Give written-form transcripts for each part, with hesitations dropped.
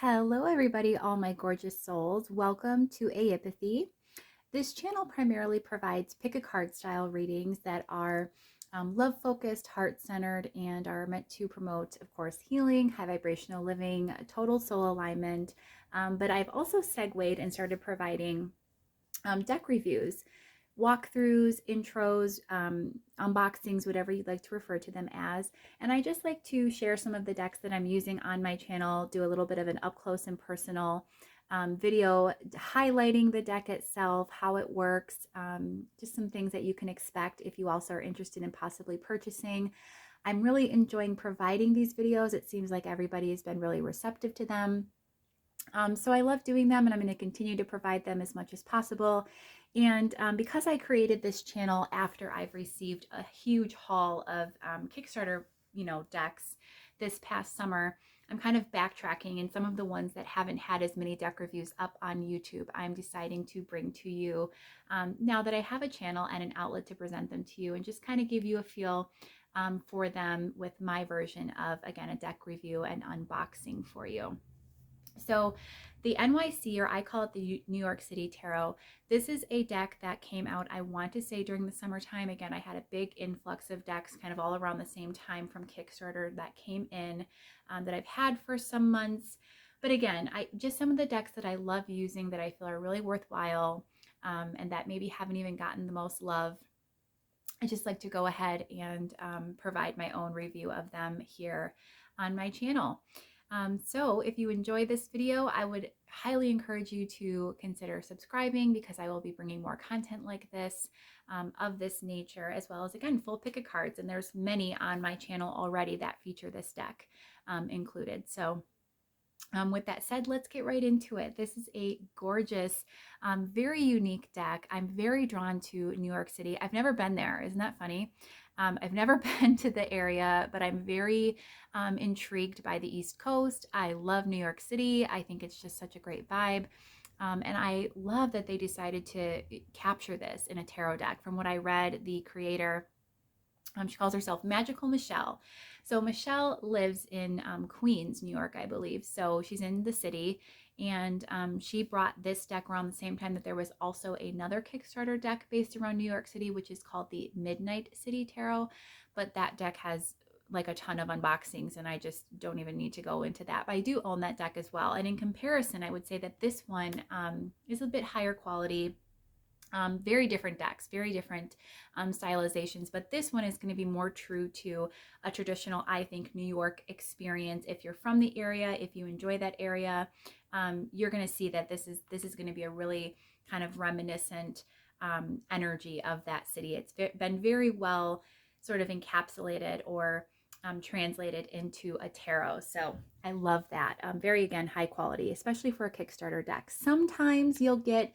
Hello, everybody, all my gorgeous souls. Welcome to Aeipathy. This channel primarily provides pick a card style readings that are love focused, heart centered, and are meant to promote, of course, healing, high vibrational living, total soul alignment. But I've also segued and started providing deck reviews, walkthroughs, intros, unboxings, whatever you'd like to refer to them as. And I just like to share some of the decks that I'm using on my channel, do a little bit of an up close and personal video highlighting the deck itself, how it works, just some things that you can expect if you also are interested in possibly purchasing. I'm really enjoying providing these videos. It seems like everybody has been really receptive to them. So I love doing them, and I'm going to continue to provide them as much as possible. And because I created this channel after I've received a huge haul of Kickstarter, decks this past summer, I'm kind of backtracking, and some of the ones that haven't had as many deck reviews up on YouTube, I'm deciding to bring to you now that I have a channel and an outlet to present them to you, and just kind of give you a feel for them with my version of, again, a deck review and unboxing for you. So the NYC, or I call it the New York City Tarot, this is a deck that came out, I want to say, during the summertime. Again, I had a big influx of decks kind of all around the same time from Kickstarter that came in that I've had for some months. But again, just some of the decks that I love using that I feel are really worthwhile and that maybe haven't even gotten the most love. I just like to go ahead and provide my own review of them here on my channel. So if you enjoy this video, I would highly encourage you to consider subscribing, because I will be bringing more content like this of this nature, as well as, again, full pick of cards. And there's many on my channel already that feature this deck included. So with that said, let's get right into it. This is a gorgeous, very unique deck. I'm very drawn to New York City. I've never been there. Isn't that funny? I've never been to the area, but I'm very intrigued by the East Coast. I love New York City. I think it's just such a great vibe. And I love that they decided to capture this in a tarot deck. From what I read, the creator, she calls herself Magical Michelle. So Michelle lives in Queens, New York, I believe. So she's in the city, and she brought this deck around the same time that there was also another Kickstarter deck based around New York City, which is called the Midnight City Tarot. But that deck has like a ton of unboxings, and I just don't even need to go into that. But I do own that deck as well. And in comparison, I would say that this one is a bit higher quality. Very different decks, very different stylizations, but this one is going to be more true to a traditional, I think, New York experience. If you're from the area, if you enjoy that area, you're going to see that this is going to be a really kind of reminiscent energy of that city. It's been very well sort of encapsulated or translated into a tarot. So I love that. Very, again, high quality, especially for a Kickstarter deck. Sometimes you'll get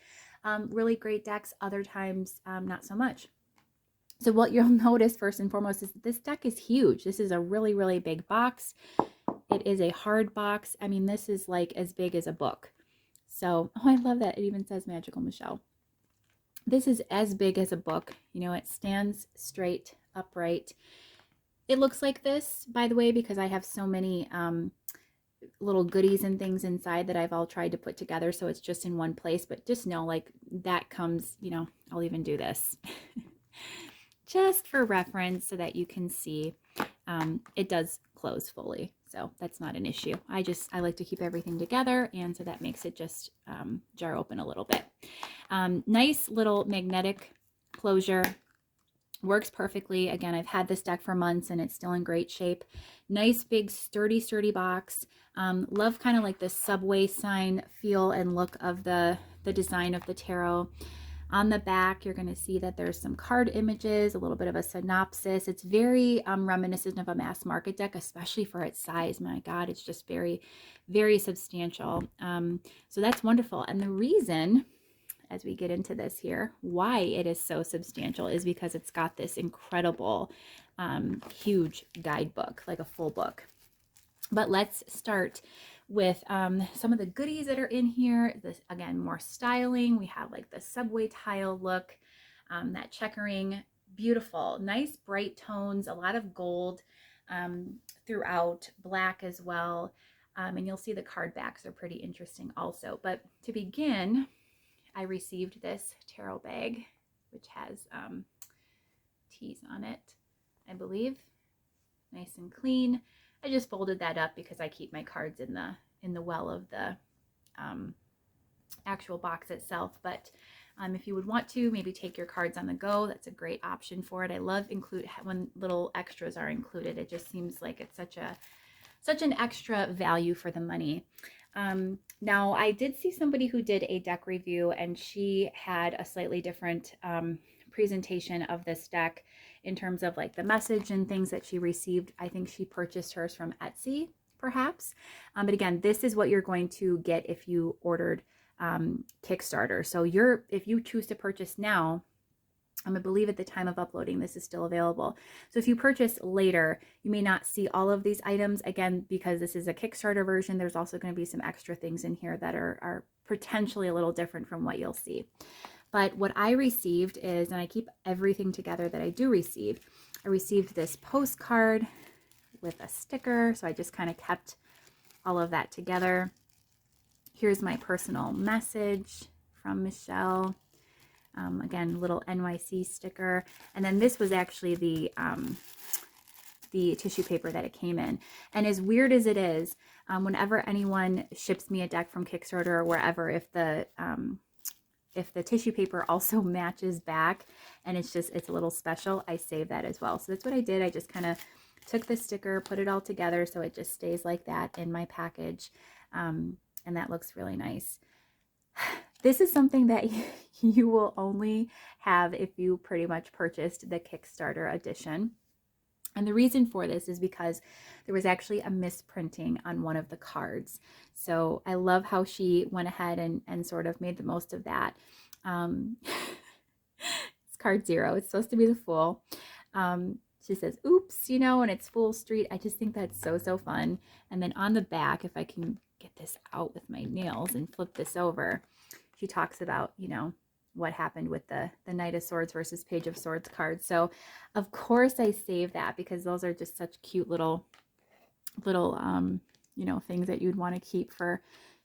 really great decks, other times not so much. So what you'll notice first and foremost is that this deck is huge. This is a really, really big box. It is a hard box. I mean, this is like as big as a book. So, oh, I love that. It even says Magical Michelle. This is as big as a book. It stands straight, upright. It looks like this, by the way, because I have so many little goodies and things inside that I've all tried to put together, so it's just in one place. But just know, like, that comes, I'll even do this just for reference so that you can see. It does close fully, so that's not an issue. I like to keep everything together, and so that makes it just jar open a little bit. Nice little magnetic closure. Works perfectly. Again, I've had this deck for months and it's still in great shape. Nice big sturdy box. Love kind of like the subway sign feel and look of the design of the tarot. On the back, you're going to see that there's some card images, a little bit of a synopsis. It's very reminiscent of a mass market deck, especially for its size. My God, it's just very, very substantial. So that's wonderful. And the reason, as we get into this here, why it is so substantial is because it's got this incredible, huge guidebook, like a full book. But let's start with some of the goodies that are in here. This, again, more styling. We have like the subway tile look, that checkering, beautiful, nice bright tones, a lot of gold throughout, black as well. And you'll see the card backs are pretty interesting also. But to begin, I received this tarot bag, which has T's on it, I believe. Nice and clean. I just folded that up because I keep my cards in the well of the actual box itself. But if you would want to maybe take your cards on the go, that's a great option for it. I love when little extras are included. It just seems like it's such an extra value for the money. Now, I did see somebody who did a deck review, and she had a slightly different presentation of this deck in terms of like the message and things that she received. I think she purchased hers from Etsy, perhaps. But again, this is what you're going to get if you ordered Kickstarter. So if you choose to purchase now, I believe at the time of uploading, this is still available. So if you purchase later, you may not see all of these items. Again, because this is a Kickstarter version, there's also going to be some extra things in here that are potentially a little different from what you'll see. But what I received is, and I keep everything together that I do receive, I received this postcard with a sticker. So I just kind of kept all of that together. Here's my personal message from Michelle. Again, little NYC sticker. And then this was actually the tissue paper that it came in. And as weird as it is, whenever anyone ships me a deck from Kickstarter or wherever, if the tissue paper also matches back and it's a little special, I save that as well. So that's what I did. I just kind of took the sticker, put it all together so it just stays like that in my package. And that looks really nice. This is something that you will only have if you pretty much purchased the Kickstarter edition. And the reason for this is because there was actually a misprinting on one of the cards. So I love how she went ahead and sort of made the most of that. It's card 0. It's supposed to be the Fool. She says, oops, and it's Fool Street. I just think that's so fun. And then on the back, if I can get this out with my nails and flip this over, she talks about, what happened with the Knight of Swords versus Page of Swords cards. So of course I save that because those are just such cute little things that you'd want to keep for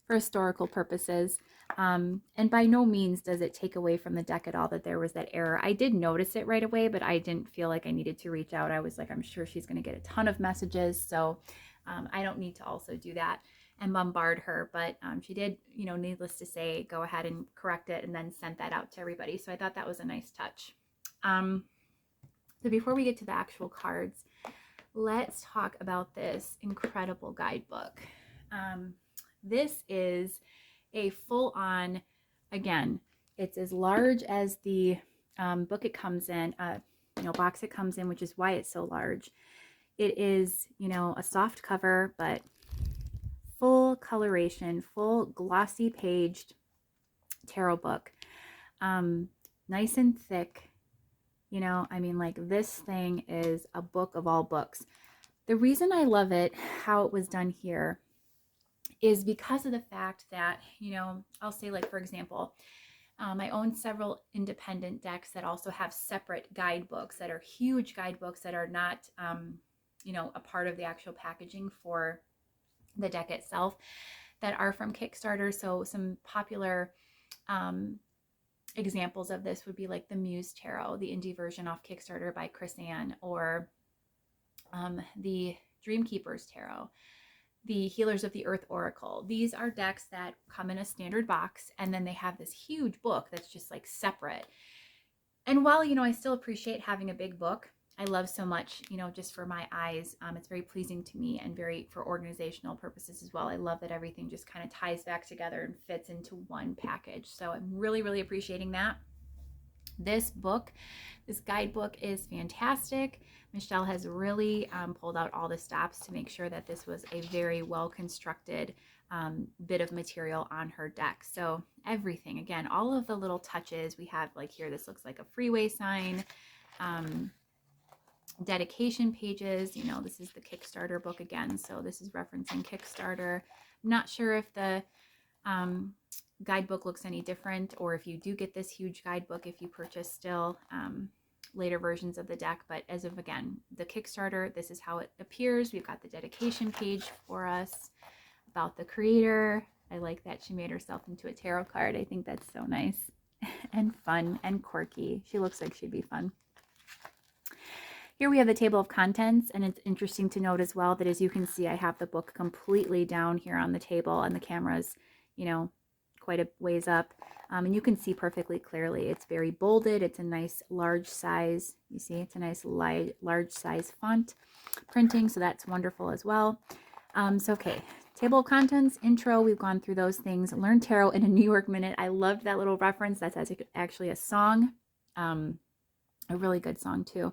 historical purposes. And by no means does it take away from the deck at all that there was that error. I did notice it right away, but I didn't feel like I needed to reach out. I was like, I'm sure she's going to get a ton of messages. So I don't need to also do that and bombard her, but she did, needless to say, go ahead and correct it and then sent that out to everybody. So I thought that was a nice touch. So before we get to the actual cards, let's talk about this incredible guidebook. This is a full-on, again, it's as large as the book it comes in, box it comes in, which is why it's so large. It is, a soft cover, but full coloration, full glossy paged tarot book. Nice and thick, like this thing is a book of all books. The reason I love it, how it was done here, is because of the fact that, I'll say, like, for example, I own several independent decks that also have separate guidebooks that are huge guidebooks that are not, a part of the actual packaging for the deck itself, that are from Kickstarter. So some popular examples of this would be like the Muse Tarot, the indie version off Kickstarter by Chris Ann, or the Dreamkeepers Tarot, the Healers of the Earth Oracle. These are decks that come in a standard box, and then they have this huge book that's just like separate. And while, I still appreciate having a big book, I love so much, just for my eyes, it's very pleasing to me, and very for organizational purposes as well. I love that everything just kind of ties back together and fits into one package. So I'm really, really appreciating that. This guidebook is fantastic. Michelle has really pulled out all the stops to make sure that this was a very well constructed bit of material on her deck. So everything, again, all of the little touches we have, like here, this looks like a freeway sign, dedication pages. This is the Kickstarter book again, so this is referencing Kickstarter. I'm not sure if the guidebook looks any different, or if you do get this huge guidebook if you purchase still later versions of the deck. But as of, again, the Kickstarter, this is how it appears. We've got the dedication page for us. about the creator. I like that she made herself into a tarot card. I think that's so nice and fun and quirky. She looks like she'd be fun. Here we have the table of contents, and it's interesting to note as well that, as you can see, I have the book completely down here on the table, and the camera's, you know, quite a ways up. And you can see perfectly clearly. It's very bolded. It's a nice large size. You see, it's a nice large size font printing, so that's wonderful as well. Okay, table of contents, intro, we've gone through those things. Learn Tarot in a New York Minute. I loved that little reference. That's actually a song. A really good song too.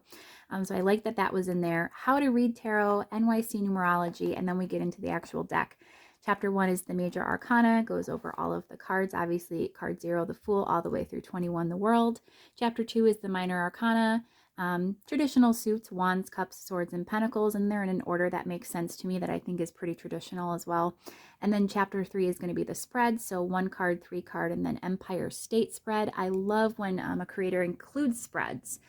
So I like that that was in there. How to read tarot, NYC numerology, and then we get into the actual deck. Chapter 1 is the major arcana, goes over all of the cards. Obviously, card 0, the Fool, all the way through 21, the World. Chapter 2 is the minor arcana, traditional suits, wands, cups, swords, and pentacles, and they're in an order that makes sense to me, that I think is pretty traditional as well. And then chapter 3 is going to be the spread, so 1 card, 3 card, and then Empire State spread. I love when a creator includes spreads,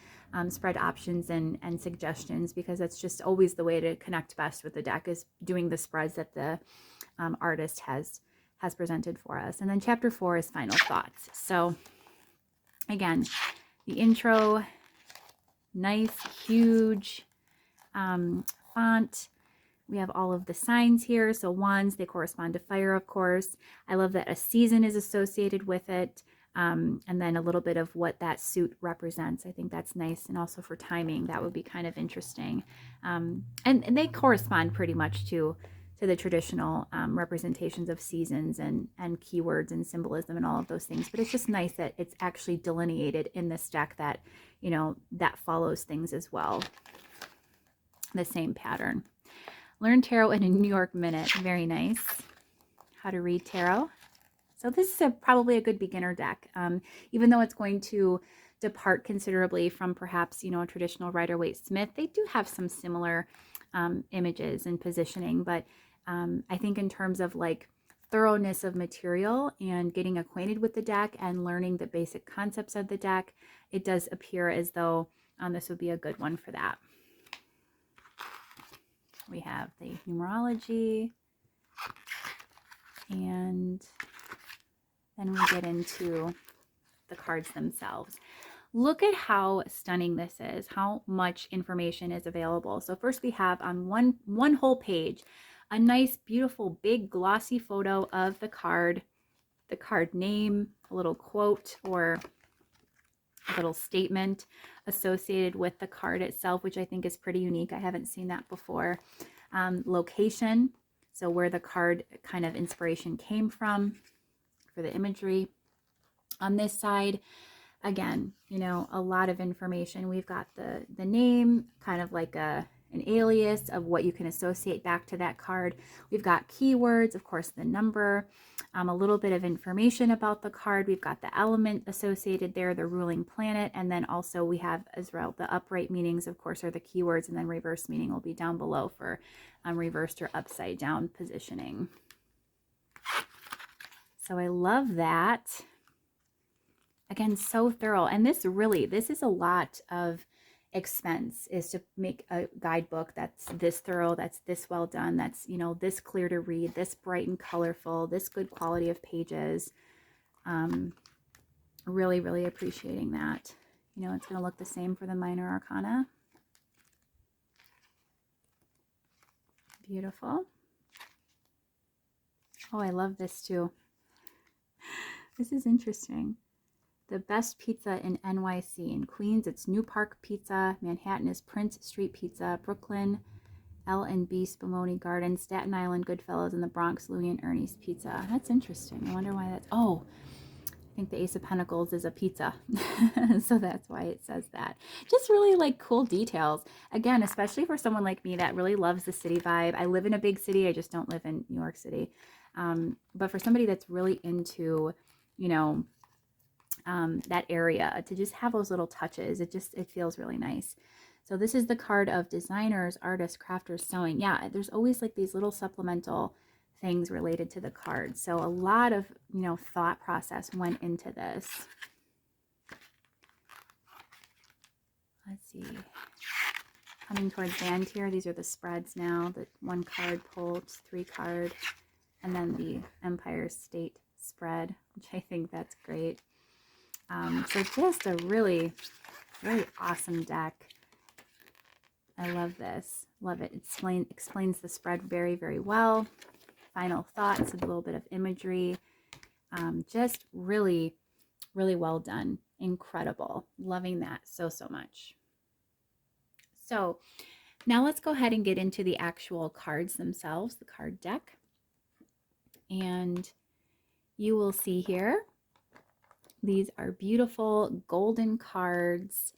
spread options and suggestions, because that's just always the way to connect best with the deck, is doing the spreads that the artist has presented for us. And then chapter 4 is final thoughts. So again, the intro, nice huge font. We have all of the signs here. So wands, they correspond to fire, of course. I love that a season is associated with it. And then a little bit of what that suit represents. I think that's nice. And also for timing, that would be kind of interesting. And they correspond pretty much to the traditional representations of seasons and keywords and symbolism and all of those things. But it's just nice that it's actually delineated in this deck, that, you know, that follows things as well. The same pattern. Learn Tarot in a New York Minute. Very nice. How to read tarot. So this is probably a good beginner deck, even though it's going to depart considerably from perhaps, you know, a traditional Rider-Waite-Smith. They do have some similar images and positioning, but I think in terms of like thoroughness of material and getting acquainted with the deck and learning the basic concepts of the deck, it does appear as though this would be a good one for that. We have the numerology, and then we get into the cards themselves. Look at how stunning this is, how much information is available. So first we have on one whole page, a nice, beautiful, big, glossy photo of the card name, a little quote or a little statement associated with the card itself, which I think is pretty unique. I haven't seen that before. Location, so where the card kind of inspiration came from for the imagery. On this side, again, you know, a lot of information. We've got the name, kind of like an alias of what you can associate back to that card. We've got keywords, of course, the number, a little bit of information about the card. We've got the element associated there, the ruling planet, and then also we have as well the upright meanings, of course, are the keywords, and then reverse meaning will be down below for reversed or upside down positioning. So I love that. Again, so thorough. And this is a lot of expense, is to make a guidebook that's this thorough, that's this well done, that's, you know, this clear to read, this bright and colorful, this good quality of pages. Really, really appreciating that. You know, it's going to look the same for the minor arcana. Beautiful. Oh, I love this too. This is interesting. The best pizza in NYC. In Queens, it's New Park Pizza. Manhattan is Prince Street Pizza. Brooklyn, L&B Spumoni Garden. Staten Island, Goodfellas. In the Bronx, Louie and Ernie's Pizza. That's interesting. I wonder why that's... Oh, I think the Ace of Pentacles is a pizza. So that's why it says that. Just really like cool details. Again, especially for someone like me that really loves the city vibe. I live in a big city. I just don't live in New York City. But for somebody that's really into, you know, that area, to just have those little touches, it feels really nice. So this is the card of designers, artists, crafters, sewing. Yeah, there's always like these little supplemental things related to the card. So a lot of, you know, thought process went into this. Let's see. Coming towards the end here, these are the spreads now. The 1 card pulled, 3 card, And then the Empire State spread, which I think that's great. So just a really, really awesome deck. I love this. Love it. It explains the spread very, very well. Final thoughts, a little bit of imagery. Just really, really well done. Incredible. Loving that so, so much. So now let's go ahead and get into the actual cards themselves, the card deck. And you will see here, these are beautiful golden cards,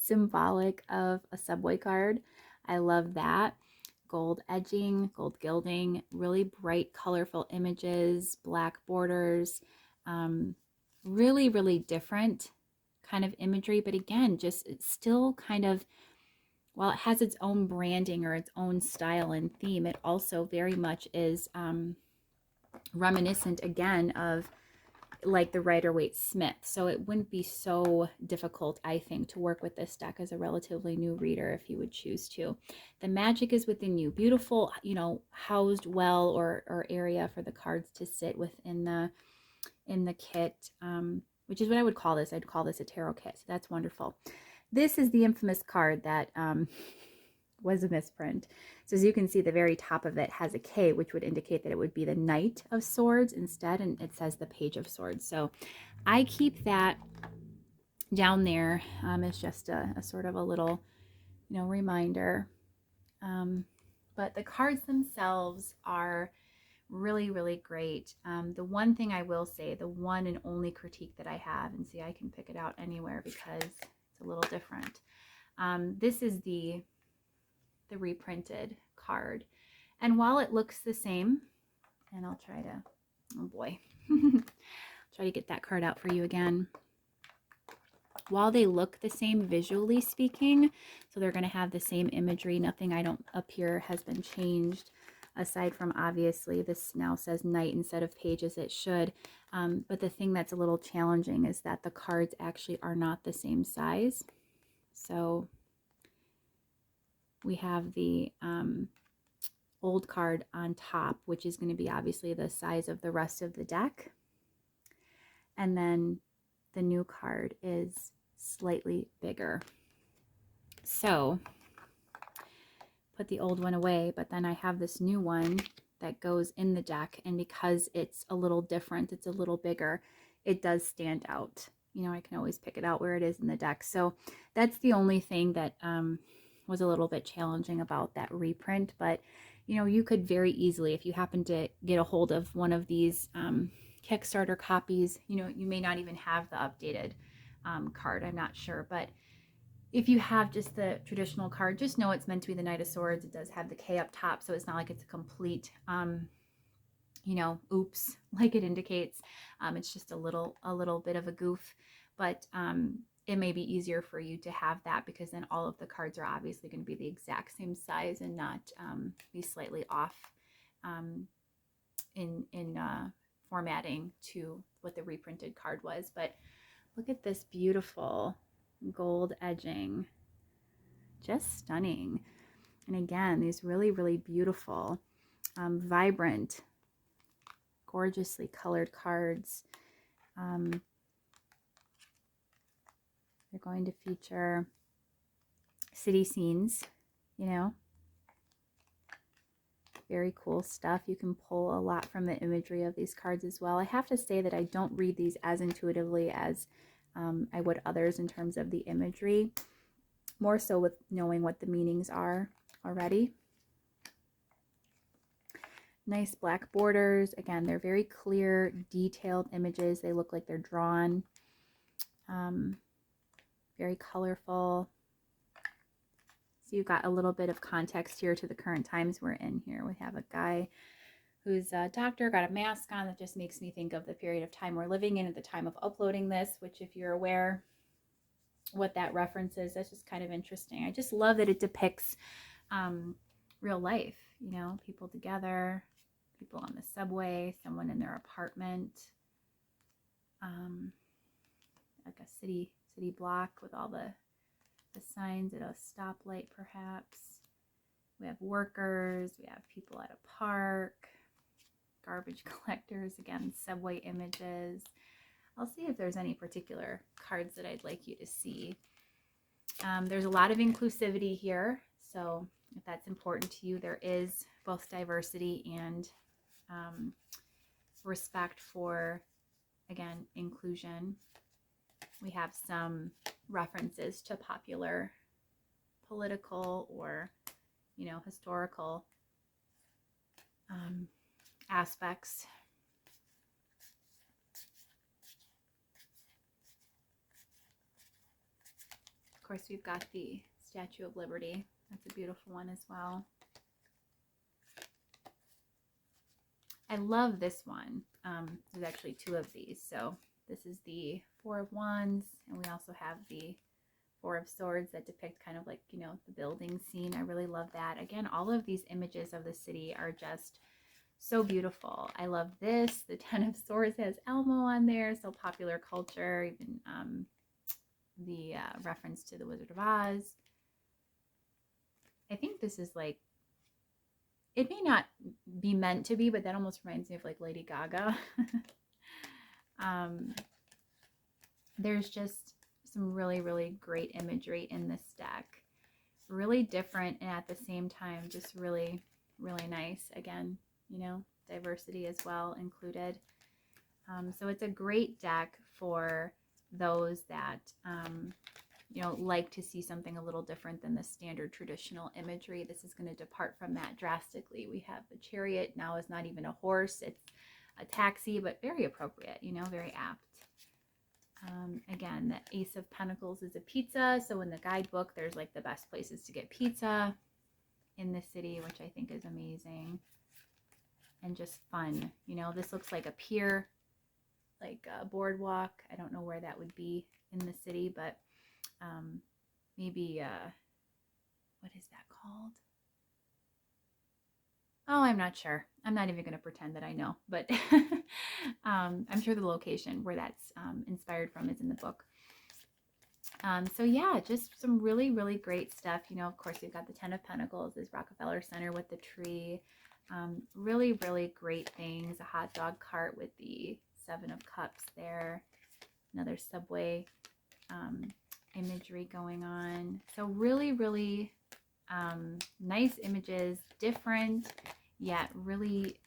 symbolic of a subway card. I love that. Gold edging, gold gilding, really bright, colorful images, black borders, really, really different kind of imagery. But again, just it's still kind of, while it has its own branding or its own style and theme, it also very much is reminiscent again of like the Rider-Waite-Smith. So it wouldn't be so difficult, I think, to work with this deck as a relatively new reader if you would choose to. The magic is within you. Beautiful, you know, housed well or area for the cards to sit within the kit, which is what I would call this. I'd call this a tarot kit. So that's wonderful. This is the infamous card that was a misprint. So as you can see, the very top of it has a K, which would indicate that it would be the Knight of Swords instead, and it says the Page of Swords. So I keep that down there as just a sort of a little, you know, reminder. But the cards themselves are really, really great. The one thing I will say, the one and only critique that I have, and see, I can pick it out anywhere because it's a little different. This is the reprinted card, and while it looks the same, and I'll try to, oh boy, try to get that card out for you again. While they look the same visually speaking, so they're going to have the same imagery, nothing up here has been changed, aside from obviously this now says Knight instead of Page as it should. But the thing that's a little challenging is that the cards actually are not the same size. So we have the old card on top, which is going to be obviously the size of the rest of the deck. And then the new card is slightly bigger. So put the old one away, but then I have this new one that goes in the deck, and because it's a little different, it's a little bigger, it does stand out. You know, I can always pick it out where it is in the deck. So that's the only thing that was a little bit challenging about that reprint. But you know, you could very easily, if you happen to get a hold of one of these Kickstarter copies, you know, you may not even have the updated card, I'm not sure, but if you have just the traditional card, just know it's meant to be the Knight of Swords. It does have the K up top, so it's not like it's a complete you know, oops, like it indicates. It's just a little bit of a goof, but it may be easier for you to have that, because then all of the cards are obviously going to be the exact same size and not be slightly off in formatting to what the reprinted card was. But look at this beautiful gold edging, just stunning. And again, these really, really beautiful, vibrant, gorgeously colored cards. They're going to feature city scenes, you know, very cool stuff. You can pull a lot from the imagery of these cards as well. I have to say that I don't read these as intuitively as I would others in terms of the imagery, more so with knowing what the meanings are already. Nice black borders. Again, they're very clear, detailed images. They look like they're drawn. Very colorful. So you've got a little bit of context here to the current times we're in here. We have a guy who's a doctor, got a mask on. That just makes me think of the period of time we're living in at the time of uploading this, which if you're aware what that reference is, that's just kind of interesting. I just love that it depicts real life, you know, people together, people on the subway, someone in their apartment, like a city block with all the signs at a stoplight perhaps. We have workers, we have people at a park, garbage collectors. Again, subway images. I'll see if there's any particular cards that I'd like you to see. There's a lot of inclusivity here. So if that's important to you, there is both diversity and respect for, again, inclusion. We have some references to popular political or, historical aspects. Of course, we've got the Statue of Liberty. That's a beautiful one as well. I love this one. There's actually two of these. So this is the Four of Wands, and we also have the Four of Swords that depict kind of like, the building scene. I really love that. Again, all of these images of the city are just so beautiful. I love this. The Ten of Swords has Elmo on there, so popular culture, even the reference to the Wizard of Oz. I think this is like, it may not be meant to be, but that almost reminds me of like Lady Gaga. There's just some really, really great imagery in this deck. Really different, and at the same time, just really, really nice. Again, diversity as well included. So it's a great deck for those that, like to see something a little different than the standard traditional imagery. This is going to depart from that drastically. We have the Chariot. Now is not even a horse. It's a taxi, but very appropriate, very apt. Again, the Ace of Pentacles is a pizza. So in the guidebook, there's like the best places to get pizza in the city, which I think is amazing and just fun. This looks like a pier, like a boardwalk. I don't know where that would be in the city, but maybe, what is that called? Oh, I'm not sure. I'm not even going to pretend that I know, but I'm sure the location where that's inspired from is in the book. So yeah, just some really, really great stuff. Of course, we've got the Ten of Pentacles, this Rockefeller Center with the tree. Really, really great things. A hot dog cart with the Seven of Cups there. Another subway imagery going on. So really, really nice images, different, yet really,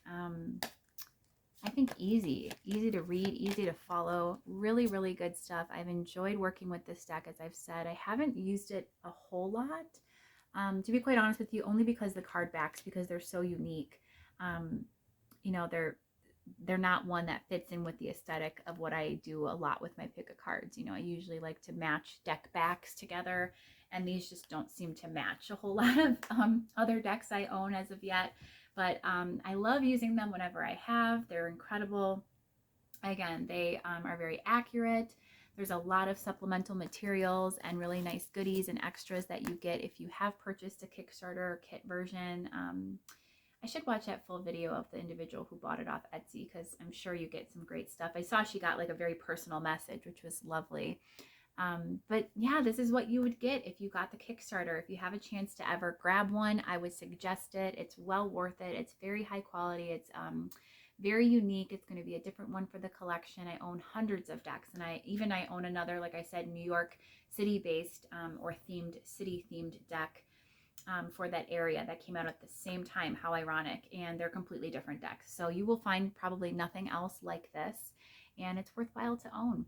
I think easy to read, easy to follow. Really, really good stuff. I've enjoyed working with this deck, as I've said. I haven't used it a whole lot, to be quite honest with you, only because the card backs, because they're so unique. They're not one that fits in with the aesthetic of what I do a lot with my pick of cards. I usually like to match deck backs together, and these just don't seem to match a whole lot of other decks I own as of yet. But I love using them whenever I have. They're incredible. Again, they are very accurate. There's a lot of supplemental materials and really nice goodies and extras that you get if you have purchased a Kickstarter or kit version. I should watch that full video of the individual who bought it off Etsy, because I'm sure you get some great stuff. I saw she got like a very personal message, which was lovely. But yeah, this is what you would get if you got the Kickstarter. If you have a chance to ever grab one, I would suggest it. It's well worth it. It's very high quality. It's very unique. It's going to be a different one for the collection. I own hundreds of decks, and I own another, like I said, New York City based or city themed deck for that area that came out at the same time. How ironic. And they're completely different decks. So you will find probably nothing else like this, and it's worthwhile to own.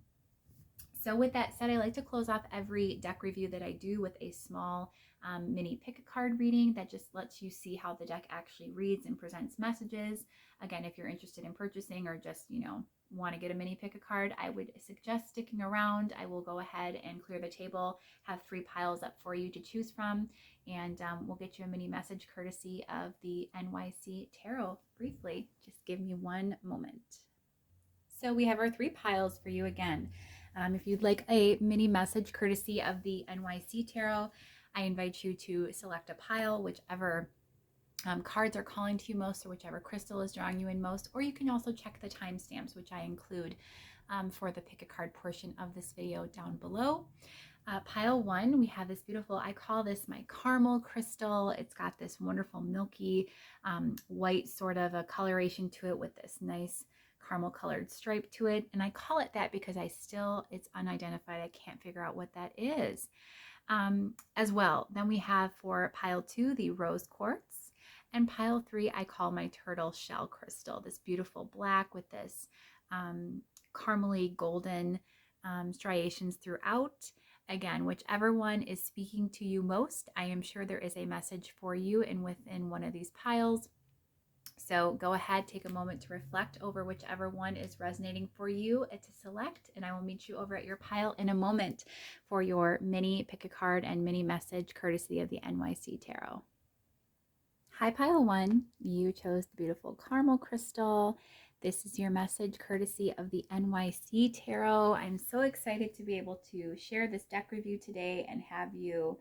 So with that said, I like to close off every deck review that I do with a small mini pick a card reading that just lets you see how the deck actually reads and presents messages. Again, if you're interested in purchasing or just, want to get a mini pick a card, I would suggest sticking around. I will go ahead and clear the table, have 3 piles up for you to choose from, and we'll get you a mini message courtesy of the NYC Tarot briefly. Just give me one moment. So we have our 3 piles for you again. If you'd like a mini message courtesy of the NYC Tarot, I invite you to select a pile, whichever cards are calling to you most, or whichever crystal is drawing you in most, or you can also check the timestamps, which I include for the pick a card portion of this video down below. Pile one, we have this beautiful, I call this my caramel crystal. It's got this wonderful milky white sort of a coloration to it with this nice caramel colored stripe to it. And I call it that because it's unidentified. I can't figure out what that is. As well, then we have for pile two, the rose quartz. And pile three, I call my turtle shell crystal, this beautiful black with this caramely golden striations throughout. Again, whichever one is speaking to you most, I am sure there is a message for you within one of these piles. So go ahead, take a moment to reflect over whichever one is resonating for you to select, and I will meet you over at your pile in a moment for your mini pick a card and mini message courtesy of the NYC Tarot. Hi, pile one. You chose the beautiful caramel crystal. This is your message courtesy of the NYC Tarot. I'm so excited to be able to share this deck review today and have you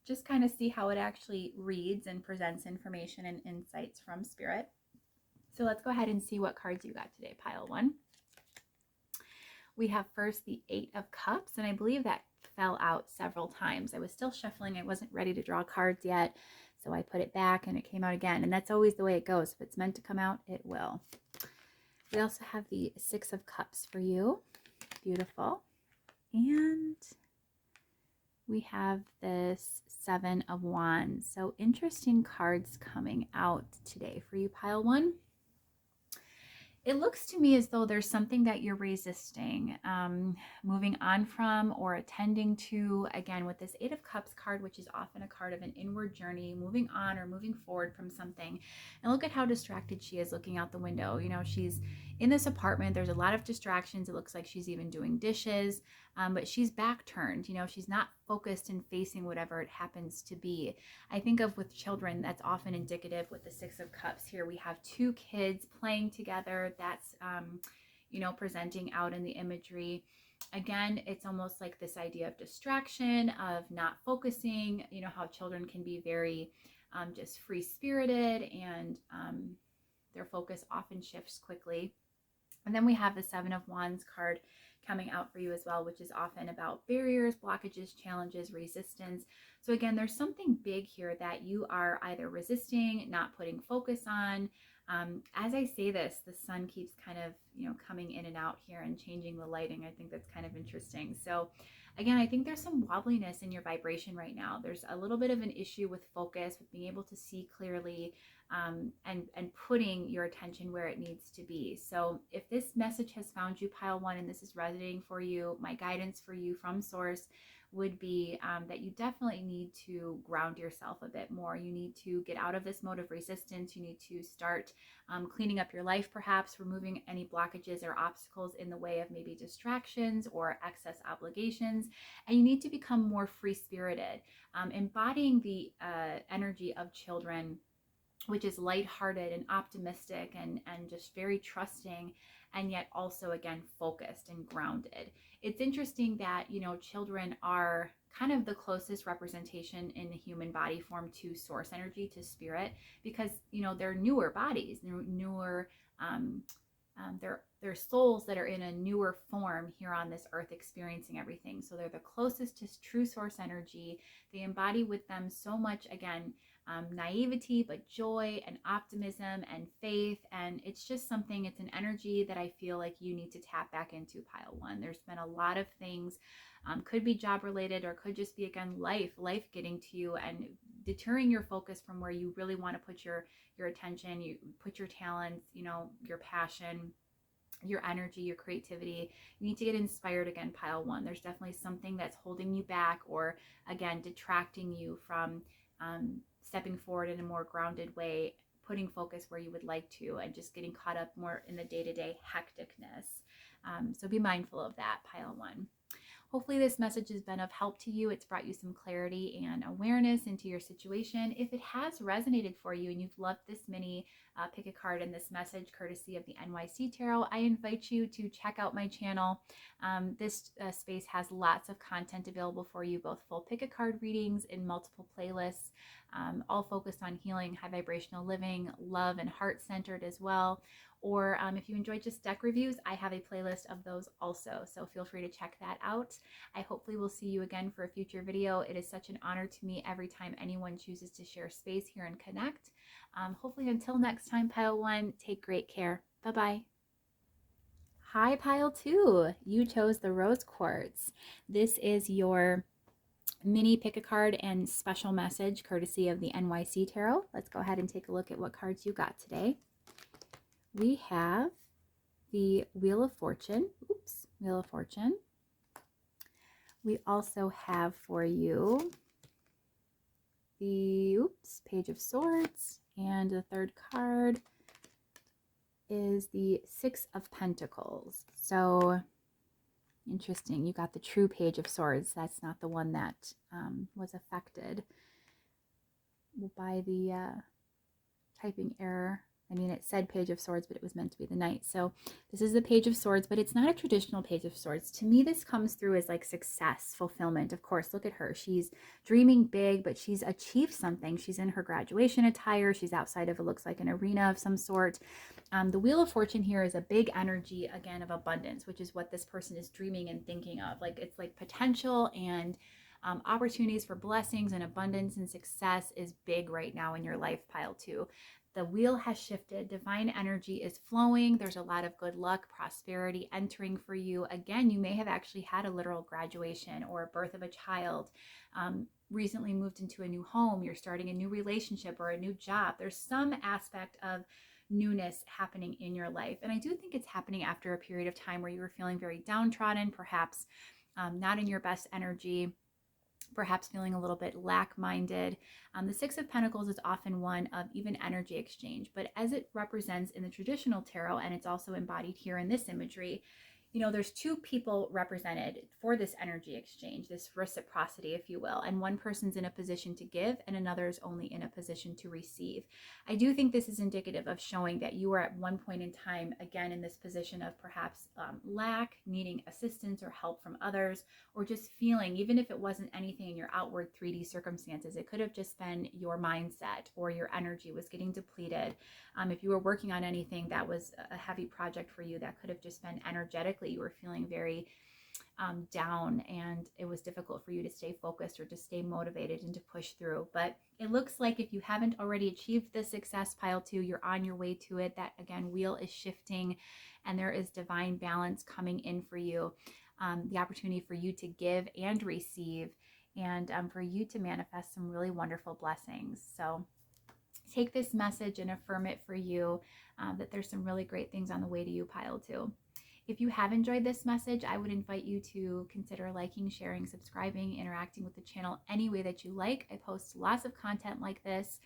just kind of see how it actually reads and presents information and insights from Spirit. So let's go ahead and see what cards you got today, pile one. We have first the Eight of Cups, and I believe that fell out several times. I was still shuffling. I wasn't ready to draw cards yet. So I put it back and it came out again. And that's always the way it goes. If it's meant to come out, it will. We also have the Six of Cups for you. Beautiful. And we have this Seven of Wands. So interesting cards coming out today for you, pile one. It looks to me as though there's something that you're resisting, moving on from or attending to. Again, with this Eight of Cups card, which is often a card of an inward journey, moving on or moving forward from something. And look at how distracted she is looking out the window. You know, she's in this apartment. There's a lot of distractions. It looks like she's even doing dishes, but she's back turned. You know, she's not focused and facing whatever it happens to be. I think of with children, that's often indicative with the Six of Cups. Here we have two kids playing together. That's, you know, presenting out in the imagery. Again, it's almost like this idea of distraction, of not focusing, you know, how children can be very just free-spirited and their focus often shifts quickly. And then we have the Seven of Wands card coming out for you as well, which is often about barriers, blockages, challenges, resistance. So again, there's something big here that you are either resisting, not putting focus on. As I say this, the sun keeps kind of, you know, coming in and out here and changing the lighting. I think that's kind of interesting. So again, I think there's some wobbliness in your vibration right now. There's a little bit of an issue with focus, with being able to see clearly, and putting your attention where it needs to be. So if this message has found you, pile one, and this is resonating for you, my guidance for you from source would be that you definitely need to ground yourself a bit more. You need to get out of this mode of resistance. You need to start cleaning up your life, perhaps removing any blockages or obstacles in the way of maybe distractions or excess obligations. And you need to become more free-spirited, embodying the energy of children, which is lighthearted and optimistic and just very trusting, and yet also, again, focused and grounded. It's interesting that, you know, children are kind of the closest representation in the human body form to source energy, to spirit, because, you know, they're newer bodies, they're newer, they're souls that are in a newer form here on this earth experiencing everything. So they're the closest to true source energy. They embody with them so much, again, naivety, but joy and optimism and faith. And it's just something, it's an energy that I feel like you need to tap back into, pile one. There's been a lot of things, could be job related, or could just be, again, life getting to you and deterring your focus from where you really want to put your attention, you put your talents, you know, your passion, your energy, your creativity. You need to get inspired again, pile one. There's definitely something that's holding you back, or again, detracting you from stepping forward in a more grounded way, putting focus where you would like to, and just getting caught up more in the day-to-day hecticness. So be mindful of that, pile one. Hopefully this message has been of help to you. It's brought you some clarity and awareness into your situation. If it has resonated for you and you've loved this mini pick a card in this message courtesy of the NYC Tarot, I invite you to check out my channel. This space has lots of content available for you, both full pick a card readings in multiple playlists, all focused on healing, high vibrational living, love, and heart centered as well. Or if you enjoy just deck reviews, I have a playlist of those also. So feel free to check that out. I hopefully will see you again for a future video. It is such an honor to me every time anyone chooses to share space here and connect. Hopefully until next time, Pile 1, take great care. Bye-bye. Hi, Pile 2. You chose the rose quartz. This is your mini pick a card and special message courtesy of the NYC Tarot. Let's go ahead and take a look at what cards you got today. We have the Wheel of Fortune. Oops, Wheel of Fortune. We also have for you the Page of Swords, and the third card is the Six of Pentacles. So interesting, you got the true Page of Swords. That's not the one that was affected by the typing error. I mean, it said Page of Swords, but it was meant to be the Knight. So this is the Page of Swords, but it's not a traditional Page of Swords. To me, this comes through as like success, fulfillment. Of course, look at her. She's dreaming big, but she's achieved something. She's in her graduation attire. She's outside of, it looks like, an arena of some sort. The Wheel of Fortune here is a big energy, again, of abundance, which is what this person is dreaming and thinking of. Like, it's like potential and opportunities for blessings and abundance and success is big right now in your life, Pile 2. The wheel has shifted. Divine energy is flowing. There's a lot of good luck, prosperity entering for you. Again, you may have actually had a literal graduation or a birth of a child, recently moved into a new home. You're starting a new relationship or a new job. There's some aspect of newness happening in your life. And I do think it's happening after a period of time where you were feeling very downtrodden, perhaps not in your best energy, perhaps feeling a little bit lack-minded. The Six of Pentacles is often one of even energy exchange, but as it represents in the traditional tarot, and it's also embodied here in this imagery, you know, there's two people represented for this energy exchange, this reciprocity, if you will, and one person's in a position to give and another is only in a position to receive. I do think this is indicative of showing that you are at one point in time, again, in this position of perhaps lack, needing assistance or help from others, or just feeling, even if it wasn't anything in your outward 3D circumstances, it could have just been your mindset or your energy was getting depleted. If you were working on anything that was a heavy project for you, that could have just been energetically, you were feeling very down and it was difficult for you to stay focused or to stay motivated and to push through. But it looks like if you haven't already achieved the success, Pile 2, you're on your way to it. That, again, wheel is shifting and there is divine balance coming in for you. The opportunity for you to give and receive, and for you to manifest some really wonderful blessings. So take this message and affirm it for you, that there's some really great things on the way to you, Pile 2. If you have enjoyed this message, I would invite you to consider liking, sharing, subscribing, interacting with the channel any way that you like. I post lots of content like this,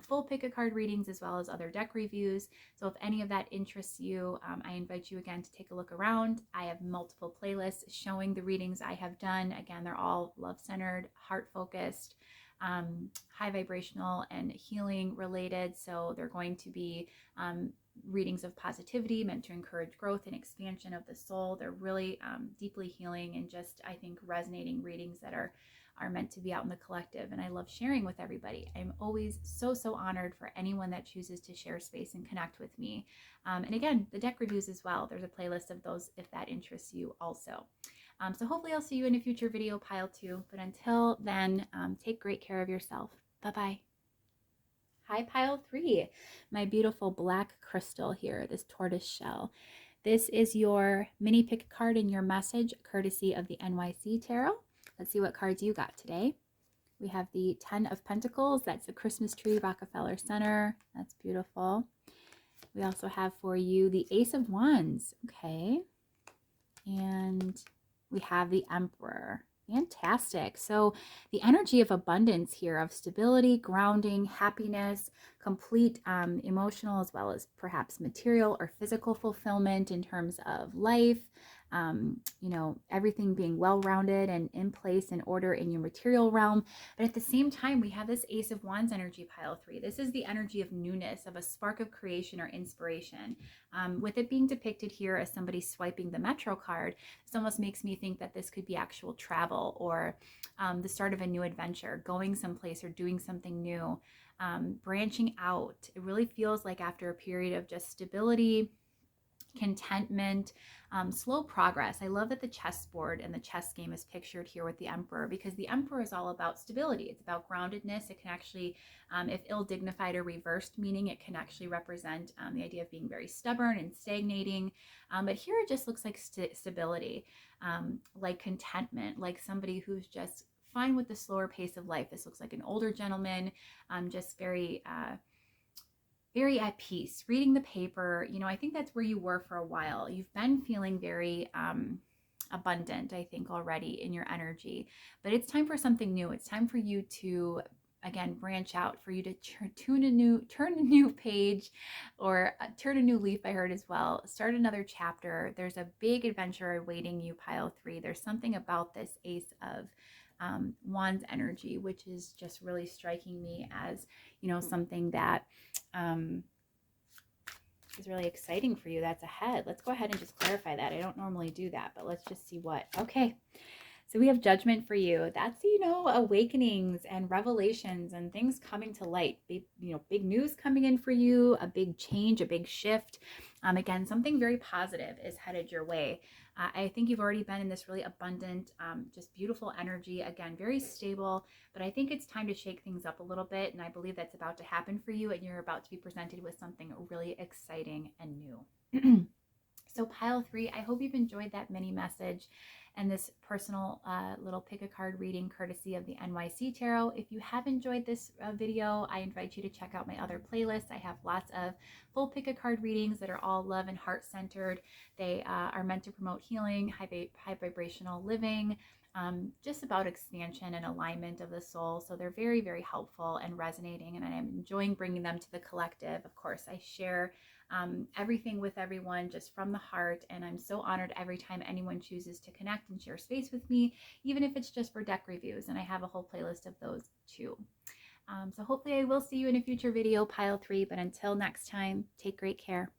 full pick-a-card readings as well as other deck reviews. So if any of that interests you, I invite you again to take a look around. I have multiple playlists showing the readings I have done. Again, they're all love-centered, heart-focused, high vibrational and healing related. So they're going to be readings of positivity meant to encourage growth and expansion of the soul. They're really deeply healing and just, I think, resonating readings that are meant to be out in the collective. And I love sharing with everybody. I'm always so honored for anyone that chooses to share space and connect with me. And again, the deck reviews as well. There's a playlist of those if that interests you also. So hopefully I'll see you in a future video, Pile 2. But until then, take great care of yourself. Bye-bye. Hi, Pile 3. My beautiful black crystal here, this tortoise shell. This is your mini pick card in your message, courtesy of the NYC Tarot. Let's see what cards you got today. We have the 10 of Pentacles. That's the Christmas tree, Rockefeller Center. That's beautiful. We also have for you the Ace of Wands. Okay. And we have the Emperor. Fantastic. So the energy of abundance here, of stability, grounding, happiness, complete emotional as well as perhaps material or physical fulfillment in terms of life. you know, everything being well-rounded and in place and order in your material realm. But at the same time, we have this Ace of Wands energy, pile 3. This is the energy of newness, of a spark of creation or inspiration. With it being depicted here as somebody swiping the Metro card, this almost makes me think that this could be actual travel or the start of a new adventure, going someplace or doing something new, branching out. It really feels like after a period of just stability, contentment, slow progress. I love that the chessboard and the chess game is pictured here with the Emperor, because the Emperor is all about stability. It's about groundedness. It can actually, if ill-dignified or reversed meaning, it can actually represent the idea of being very stubborn and stagnating. But here it just looks like stability, like contentment, like somebody who's just fine with the slower pace of life. This looks like an older gentleman, just very at peace, reading the paper. You know, I think that's where you were for a while. You've been feeling very abundant, I think, already in your energy, but it's time for something new. It's time for you to, again, branch out, for you to turn a new page, or turn a new leaf. I heard as well. Start another chapter. There's a big adventure awaiting you, pile 3. There's something about this Ace of Wands energy, which is just really striking me as, you know, something that is really exciting for you that's ahead. Let's go ahead and just clarify that. I don't normally do that, but let's just see what. Okay. So we have Judgment for you. That's, you know, awakenings and revelations and things coming to light. Big, you know, big news coming in for you, a big change, a big shift. Again, something very positive is headed your way. I think you've already been in this really abundant, just beautiful energy. Again, very stable, but I think it's time to shake things up a little bit. And I believe that's about to happen for you, and you're about to be presented with something really exciting and new. So pile 3, I hope you've enjoyed that mini message and this personal little pick a card reading courtesy of the NYC Tarot. If you have enjoyed this video, I invite you to check out my other playlists. I have lots of full pick a card readings that are all love and heart centered. They are meant to promote healing, high vibrational living, just about expansion and alignment of the soul. So they're very, very helpful and resonating, and I'm enjoying bringing them to the collective. Of course, I share everything with everyone just from the heart, and I'm so honored every time anyone chooses to connect and share space with me, even if it's just for deck reviews, and I have a whole playlist of those too. So hopefully I will see you in a future video, pile 3, but until next time, take great care.